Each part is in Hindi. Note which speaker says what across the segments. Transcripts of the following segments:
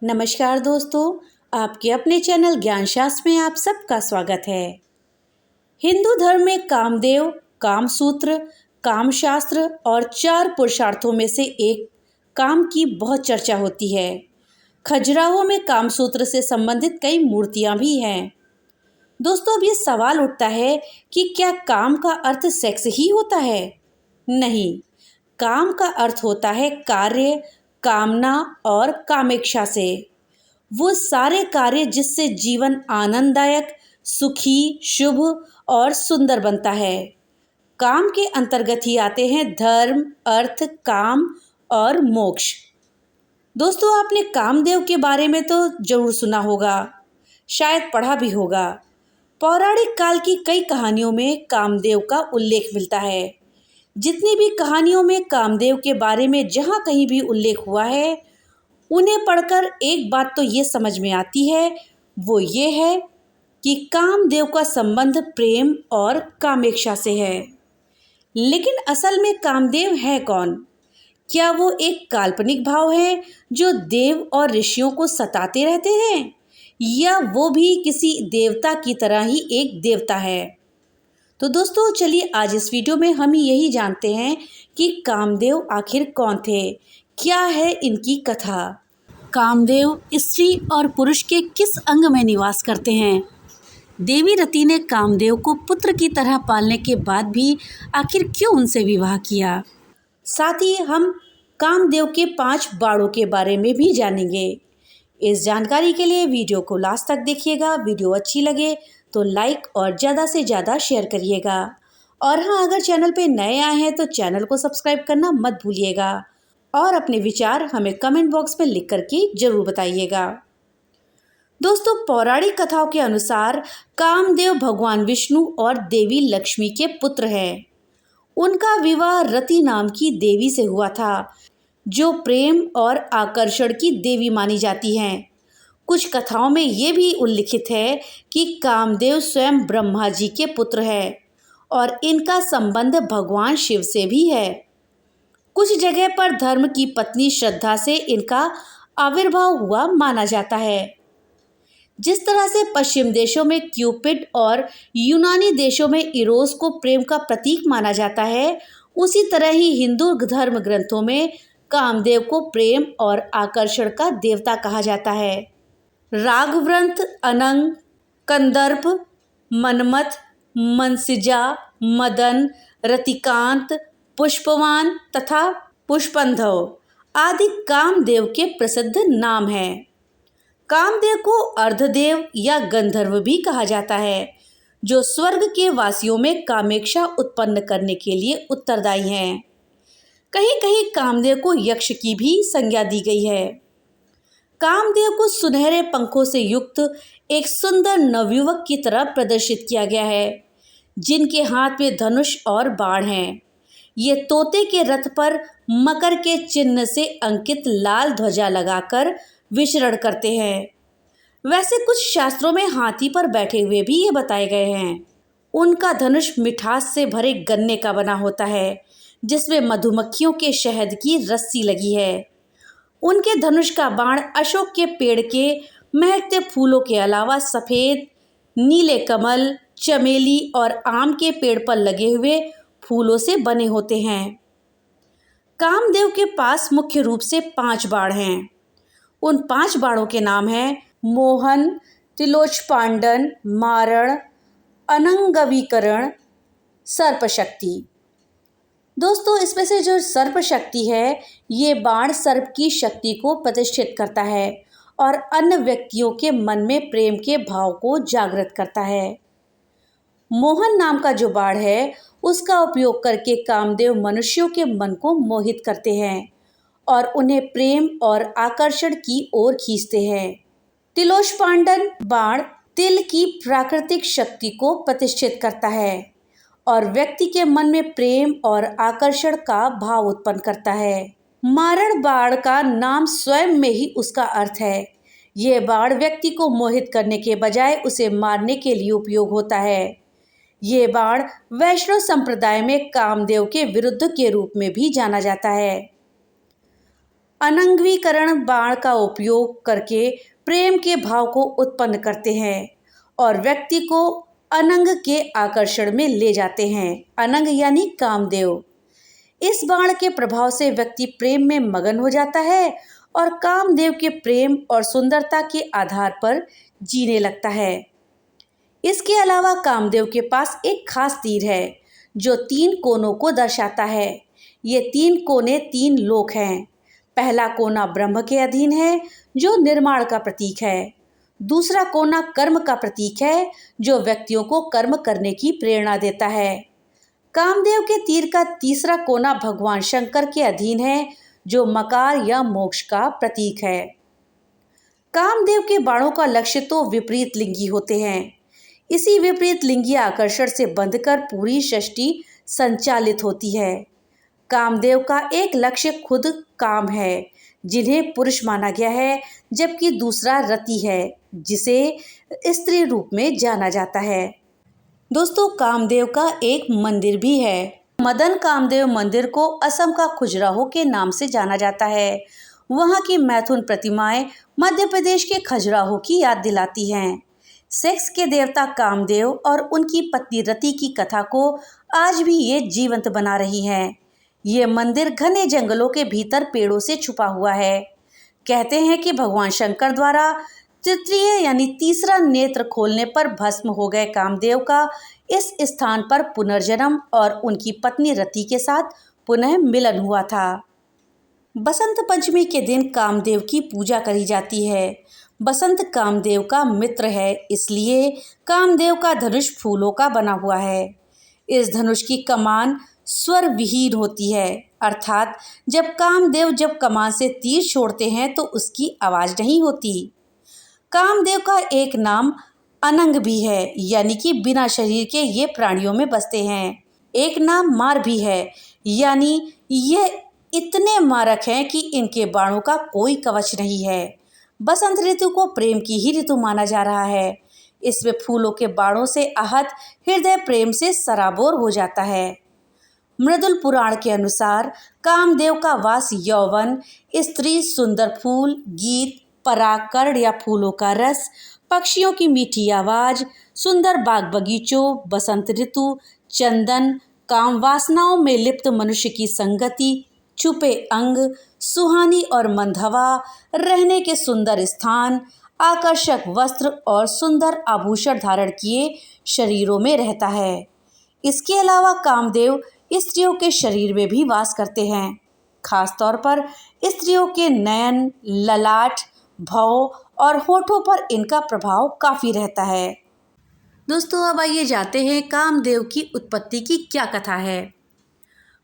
Speaker 1: नमस्कार दोस्तों, आपके अपने चैनल ज्ञान शास्त्र में आप सबका स्वागत है। हिंदू धर्म में कामदेव, कामसूत्र, कामशास्त्र और 4 पुरुषार्थों में से एक काम की बहुत चर्चा होती है। खजुराहो में कामसूत्र से संबंधित कई मूर्तियां भी हैं। दोस्तों, अब ये सवाल उठता है कि क्या काम का अर्थ सेक्स ही होता है? नहीं, काम का अर्थ होता है कार्य, कामना और कामेक्षा से। वो सारे कार्य जिससे जीवन आनंददायक, सुखी, शुभ और सुंदर बनता है। काम के अंतर्गत ही आते हैं धर्म, अर्थ, काम और मोक्ष। दोस्तों, आपने कामदेव के बारे में तो जरूर सुना होगा, शायद पढ़ा भी होगा। पौराणिक काल की कई कहानियों में कामदेव का उल्लेख मिलता है। जितनी भी कहानियों में कामदेव के बारे में जहाँ कहीं भी उल्लेख हुआ है, उन्हें पढ़कर एक बात तो ये समझ में आती है, वो ये है कि कामदेव का संबंध प्रेम और कामेक्षा से है। लेकिन असल में कामदेव है कौन? क्या वो एक काल्पनिक भाव है जो देव और ऋषियों को सताते रहते हैं, या वो भी किसी देवता की तरह ही एक देवता है? तो दोस्तों, चलिए आज इस वीडियो में हम यही जानते हैं कि कामदेव आखिर कौन थे, क्या है इनकी कथा। कामदेव स्त्री और पुरुष के किस अंग में निवास करते हैं? देवी रति ने कामदेव को पुत्र की तरह पालने के बाद भी आखिर क्यों उनसे विवाह किया? साथ ही हम कामदेव के 5 बाणों के बारे में भी जानेंगे। इस जानकारी के लिए वीडियो को लास्ट तक देखिएगा। वीडियो अच्छी लगे तो लाइक और ज़्यादा से ज़्यादा शेयर करिएगा। और हाँ, अगर चैनल पे नए आए हैं तो चैनल को सब्सक्राइब करना मत भूलिएगा और अपने विचार हमें कमेंट बॉक्स में लिख करके जरूर बताइएगा। दोस्तों, पौराणिक कथाओं के अनुसार कामदेव भगवान विष्णु और देवी लक्ष्मी के पुत्र हैं। उनका विवाह रति नाम की देवी से हुआ था, जो प्रेम और आकर्षण की देवी मानी जाती हैं। कुछ कथाओं में ये भी उल्लिखित है कि कामदेव स्वयं ब्रह्मा जी के पुत्र हैं और इनका संबंध भगवान शिव से भी है। कुछ जगह पर धर्म की पत्नी श्रद्धा से इनका आविर्भाव हुआ माना जाता है। जिस तरह से पश्चिम देशों में क्यूपिड और यूनानी देशों में इरोस को प्रेम का प्रतीक माना जाता है, उसी तरह ही हिंदू धर्म ग्रंथों में कामदेव को प्रेम और आकर्षण का देवता कहा जाता है। राघवंत, अनंग, कंदर्प, मनमथ, मनसिजा, मदन, रतिकांत, पुष्पवान तथा पुष्पंधव आदि कामदेव के प्रसिद्ध नाम हैं। कामदेव को अर्धदेव या गंधर्व भी कहा जाता है, जो स्वर्ग के वासियों में कामेक्षा उत्पन्न करने के लिए उत्तरदायी हैं। कहीं कहीं कामदेव को यक्ष की भी संज्ञा दी गई है। कामदेव को सुनहरे पंखों से युक्त एक सुंदर नवयुवक की तरह प्रदर्शित किया गया है, जिनके हाथ में धनुष और बाण हैं। ये तोते के रथ पर मकर के चिन्ह से अंकित लाल ध्वजा लगाकर विचरण करते हैं। वैसे कुछ शास्त्रों में हाथी पर बैठे हुए भी ये बताए गए हैं। उनका धनुष मिठास से भरे गन्ने का बना होता है, जिसमें मधुमक्खियों के शहद की रस्सी लगी है। उनके धनुष का बाण अशोक के पेड़ के महकते फूलों के अलावा सफ़ेद, नीले कमल, चमेली और आम के पेड़ पर लगे हुए फूलों से बने होते हैं। कामदेव के पास मुख्य रूप से 5 बाण हैं। उन 5 बाणों के नाम हैं मोहन, तिलोचपांडन, मारण, अनंगवीकरण, सर्पशक्ति। दोस्तों, इसमें से जो सर्प शक्ति है, ये बाण सर्प की शक्ति को प्रतिष्ठित करता है और अन्य व्यक्तियों के मन में प्रेम के भाव को जागृत करता है। मोहन नाम का जो बाण है, उसका उपयोग करके कामदेव मनुष्यों के मन को मोहित करते हैं और उन्हें प्रेम और आकर्षण की ओर खींचते हैं। तिलोचपांडन बाण तिल की प्राकृतिक शक्ति को प्रतिष्ठित करता है और व्यक्ति के मन में प्रेम और आकर्षण का भाव उत्पन्न करता है। मारण बाण का नाम स्वयं में ही उसका अर्थ है। यह बाण व्यक्ति को मोहित करने के बजाय उसे मारने के लिए उपयोग होता है। ये बाण वैष्णव संप्रदाय में कामदेव के विरुद्ध के रूप में भी जाना जाता है। अनंगवीकरण बाण का उपयोग करके प्रेम के भाव को उत्पन्न करते हैं और व्यक्ति को अनंग के आकर्षण में ले जाते हैं। अनंग यानी कामदेव। इस बाण के प्रभाव से व्यक्ति प्रेम में मगन हो जाता है और कामदेव के प्रेम और सुंदरता के आधार पर जीने लगता है। इसके अलावा कामदेव के पास एक खास तीर है जो 3 कोनों को दर्शाता है। ये 3 कोने 3 लोक हैं। पहला कोना ब्रह्म के अधीन है जो निर्माण का प्रतीक है। दूसरा कोना कर्म का प्रतीक है जो व्यक्तियों को कर्म करने की प्रेरणा देता है। कामदेव के तीर का तीसरा कोना भगवान शंकर के अधीन है जो मकार या मोक्ष का प्रतीक है। कामदेव के बाणों का लक्ष्य तो विपरीत लिंगी होते हैं। इसी विपरीत लिंगी आकर्षण से बंधकर पूरी सृष्टि संचालित होती है। कामदेव का एक लक्ष्य खुद काम है जिन्हें पुरुष माना गया है, जबकि दूसरा रति है जिसे स्त्री रूप में जाना जाता है। दोस्तों, कामदेव का एक मंदिर भी है। मदन कामदेव मंदिर को असम का खजुराहो के नाम से जाना जाता है। वहाँ की मैथुन प्रतिमाएं मध्य प्रदेश के खजुराहो की याद दिलाती हैं। सेक्स के देवता कामदेव और उनकी पत्नी रति की कथा को आज भी ये जीवंत बना रही हैं। ये मंदिर घने जंगलों के भीतर पेड़ों से छुपा हुआ है। कहते हैं कि भगवान शंकर द्वारा तृतीय यानी तीसरा नेत्र खोलने पर भस्म हो गए कामदेव का इस स्थान पर पुनर्जन्म और उनकी पत्नी रति के साथ पुनः मिलन हुआ था। बसंत पंचमी के दिन कामदेव की पूजा करी जाती है। बसंत कामदेव का मित्र है, इसलिए कामदेव का धनुष फूलों का बना हुआ है। इस धनुष की कमान स्वर विहीन होती है, अर्थात जब कमान से तीर छोड़ते हैं तो उसकी आवाज नहीं होती। कामदेव का एक नाम अनंग भी है, यानी कि बिना शरीर के ये प्राणियों में बसते हैं। एक नाम मार भी है, यानी ये इतने मारक हैं कि इनके बाणों का कोई कवच नहीं है। बसंत ऋतु को प्रेम की ही ऋतु माना जा रहा है। इसमें फूलों के बाणों से आहत हृदय प्रेम से सराबोर हो जाता है। मृदुल पुराण के अनुसार कामदेव का वास यौवन, स्त्री, सुंदर फूल, गीत, परागकर्ण या फूलों का रस, पक्षियों की मीठी आवाज, सुंदर बाग बगीचों, बसंत ऋतु, चंदन, काम वासनाओं में लिप्त मनुष्य की संगति, छुपे अंग, सुहानी और मंद हवा, रहने के सुंदर स्थान, आकर्षक वस्त्र और सुंदर आभूषण धारण किए शरीरों में रहता है। इसके अलावा कामदेव स्त्रियों के शरीर में भी वास करते हैं। खासतौर पर स्त्रियों के नयन, ललाट, भौं और होठों पर इनका प्रभाव काफ़ी रहता है। दोस्तों, अब आइए जानते हैं कामदेव की उत्पत्ति की क्या कथा है।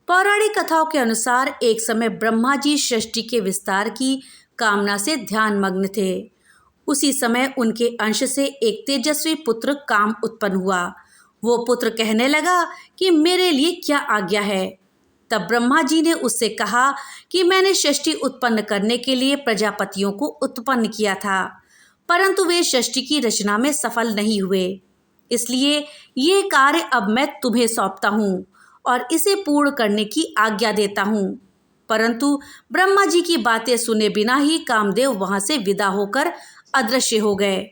Speaker 1: पौराणिक कथाओं के अनुसार एक समय ब्रह्मा जी सृष्टि के विस्तार की कामना से ध्यानमग्न थे। उसी समय उनके अंश से एक तेजस्वी पुत्र काम उत्पन्न हुआ। वो पुत्र कहने लगा कि मेरे लिए क्या आज्ञा है। तब ब्रह्मा जी ने उससे कहा कि मैंने सृष्टि उत्पन्न करने के लिए प्रजापतियों को उत्पन्न किया था, परंतु वे सृष्टि की रचना में सफल नहीं हुए। इसलिए ये कार्य अब मैं तुम्हें सौंपता हूँ और इसे पूर्ण करने की आज्ञा देता हूँ। परंतु ब्रह्मा जी की बातें सुने बिना ही कामदेव वहाँ से विदा होकर अदृश्य हो गए।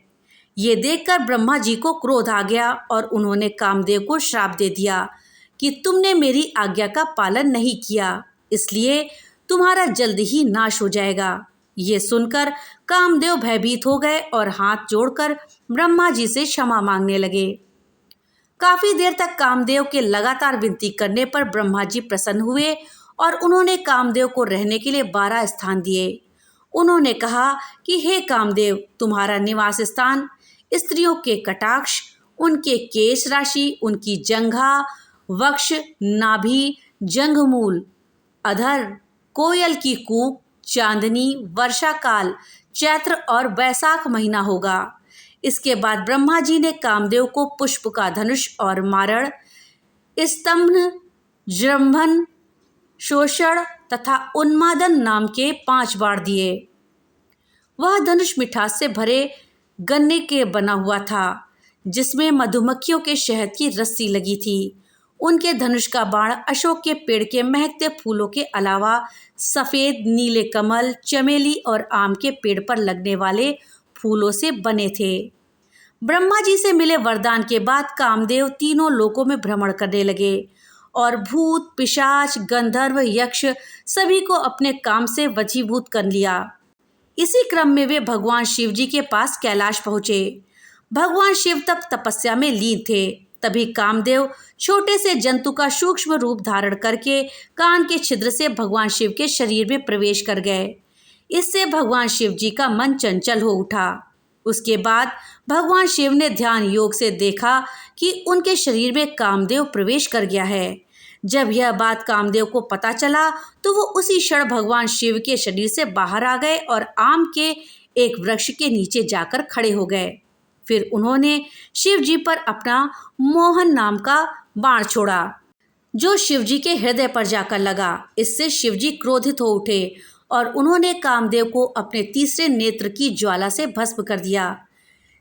Speaker 1: ये देखकर ब्रह्मा जी को क्रोध आ गया और उन्होंने कामदेव को श्राप दे दिया कि तुमने मेरी आज्ञा का पालन नहीं किया, इसलिए तुम्हारा जल्द ही नाश हो जाएगा। ये सुनकर कामदेव भयभीत हो गए और हाथ जोड़कर ब्रह्मा जी से क्षमा मांगने लगे। काफी देर तक कामदेव के लगातार विनती करने पर ब्रह्मा जी प्रसन्न हुए और उन्होंने कामदेव को रहने के लिए 12 स्थान दिए। उन्होंने कहा कि हे कामदेव, तुम्हारा निवास स्थान स्त्रियों के कटाक्ष, उनके केश राशि, उनकी जंघा, वक्ष, नाभि, जंघमूल, अधर, कोयल की कूक, चांदनी, वर्षा काल, चैत्र और वैशाख महीना होगा। इसके बाद ब्रह्मा जी ने कामदेव को पुष्प का धनुष और मारण, स्तंभन, जृंभन, शोषण तथा उन्मादन नाम के 5 बाण दिए। वह धनुष मिठास से भरे गन्ने के बना हुआ था, जिसमें मधुमक्खियों के शहद की रस्सी लगी थी। उनके धनुष का बाण अशोक के पेड़ के महकते फूलों के अलावा सफ़ेद, नीले कमल, चमेली और आम के पेड़ पर लगने वाले फूलों से बने थे। ब्रह्मा जी से मिले वरदान के बाद कामदेव तीनों लोकों में भ्रमण करने लगे और भूत, पिशाच, गंधर्व, यक्ष सभी को अपने काम से वशीभूत कर लिया। इसी क्रम में वे भगवान शिव जी के पास कैलाश पहुँचे। भगवान शिव तब तपस्या में लीन थे। तभी कामदेव छोटे से जंतु का सूक्ष्म रूप धारण करके कान के छिद्र से भगवान शिव के शरीर में प्रवेश कर गए। इससे भगवान शिव जी का मन चंचल हो उठा। उसके बाद भगवान शिव ने ध्यान योग से देखा कि उनके शरीर में कामदेव प्रवेश कर गया है। जब यह बात कामदेव को पता चला तो वो उसी क्षण भगवान शिव के शरीर से बाहर आ गए और आम के एक वृक्ष के नीचे जाकर खड़े हो गए। फिर उन्होंने शिव जी पर अपना मोहन नाम का बाण छोड़ा, जो शिव जी के हृदय पर जाकर लगा। इससे शिव जी क्रोधित हो उठे और उन्होंने कामदेव को अपने तीसरे नेत्र की ज्वाला से भस्म कर दिया।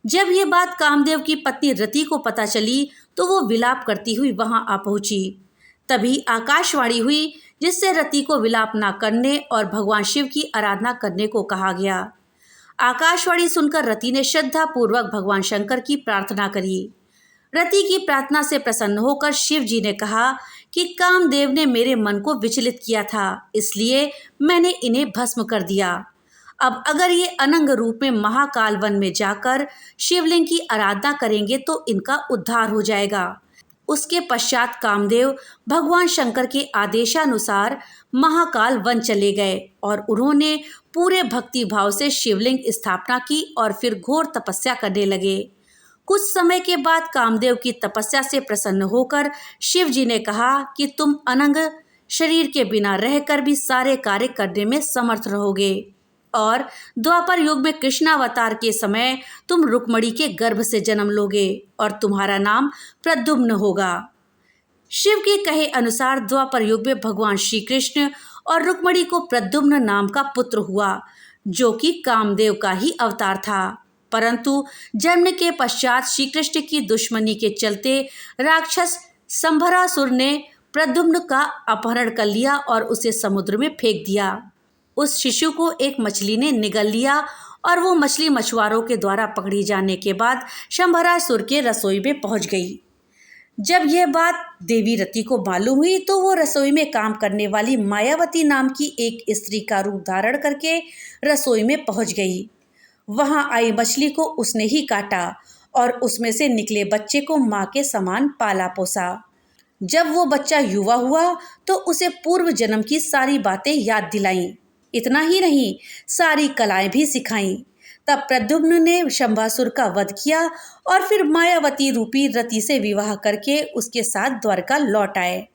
Speaker 1: जब ये बात कामदेव की पत्नी रति को पता चली तो वो विलाप करती हुई वहां आ पहुंची। तभी आकाशवाणी हुई, जिससे रति को विलाप न करने और भगवान शिव की आराधना करने को कहा गया। आकाशवाणी सुनकर रति ने श्रद्धा पूर्वक भगवान शंकर की प्रार्थना करी। रति की प्रार्थना से प्रसन्न होकर शिव जी ने कहा कि कामदेव ने मेरे मन को विचलित किया था, इसलिए मैंने इन्हें भस्म कर दिया। अब अगर ये अनंग रूप में महाकाल वन में जाकर शिवलिंग की आराधना करेंगे तो इनका उद्धार हो जाएगा। उसके पश्चात कामदेव भगवान शंकर के आदेशानुसार महाकाल वन चले गए और उन्होंने पूरे भक्ति भाव से शिवलिंग स्थापना की और फिर घोर तपस्या करने लगे। कुछ समय के बाद कामदेव की तपस्या से प्रसन्न होकर शिव जी ने कहा कि तुम अनंग शरीर के बिना रहकर भी सारे कार्य करने में समर्थ रहोगे और द्वापर युग में कृष्णावतार के समय तुम रुक्मणी के गर्भ से जन्म लोगे और तुम्हारा नाम प्रद्युम्न होगा। शिव के कहे अनुसार द्वापर युग में भगवान श्री कृष्ण और रुक्मणी को प्रद्युम्न नाम का पुत्र हुआ, जो कि कामदेव का ही अवतार था। परंतु जन्म के पश्चात श्री कृष्ण की दुश्मनी के चलते राक्षस संभरासुर ने प्रद्युम्न का अपहरण कर लिया और उसे समुद्र में फेंक दिया। उस शिशु को एक मछली ने निगल लिया और वो मछली मछुआरों के द्वारा पकड़ी जाने के बाद शंभरासुर के रसोई में पहुंच गई। जब यह बात देवी रति को मालूम हुई तो वो रसोई में काम करने वाली मायावती नाम की एक स्त्री का रूप धारण करके रसोई में पहुंच गई। वहां आई मछली को उसने ही काटा और उसमें से निकले बच्चे को माँ के समान पाला पोसा। जब वो बच्चा युवा हुआ तो उसे पूर्व जन्म की सारी बातें याद दिलाईं। इतना ही नहीं, सारी कलाएं भी सिखाईं। तब प्रद्युम्न ने शंभासुर का वध किया और फिर मायावती रूपी रति से विवाह करके उसके साथ द्वारका लौट आए।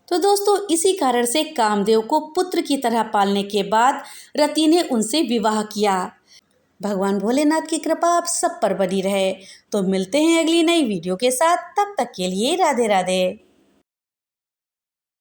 Speaker 1: तो दोस्तों, इसी कारण से कामदेव को पुत्र की तरह पालने के बाद रति ने उनसे विवाह किया। भगवान भोलेनाथ की कृपा आप सब पर बनी रहे। तो मिलते हैं अगली नई वीडियो के साथ, तब तक के लिए राधे राधे।